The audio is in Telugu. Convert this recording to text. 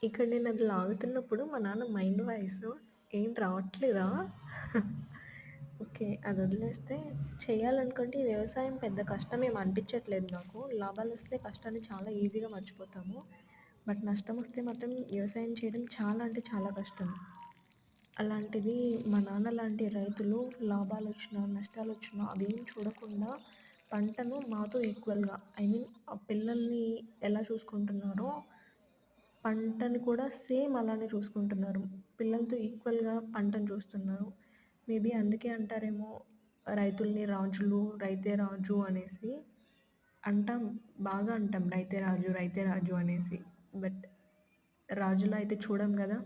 ఇక్కడ నేనది లాగుతున్నప్పుడు మా నాన్న మైండ్ వాయిసు "ఏం రావట్లేదా?" ఓకే. అదొదిలేస్తే చేయాలనుకుంటే ఈ వ్యవసాయం పెద్ద కష్టమేమి అనిపిచ్చట్లేదు నాకు. లాభాలొస్తే కష్టాన్ని చాలా ఈజీగా మర్చిపోతాము. బట్ నష్టమొస్తే మాత్రం వ్యవసాయం చేయడం చాలా అంటే చాలా కష్టం. అలాంటిది మా నాన్న లాంటి రైతులు లాభాలొచ్చినా, నష్టాలొచ్చినా అవేం చూడకుండా పంటను మాతో ఈక్వల్‌గా ఆ పిల్లల్ని ఎలా చూసుకుంటున్నారో పంటని కూడా సేమ్ అలానే చూసుకుంటున్నారు. పిల్లలతో ఈక్వల్‌గా పంటను చూస్తున్నారు. మేబీ అందుకే అంటారేమో రైతుల్ని రాజులు, రైతే రాజు అనేసి. అంటాం. బాగా అంటాం రైతే రాజు, రైతే రాజు అనేసి. బట్ రాజులా అయితే చూడం గదా!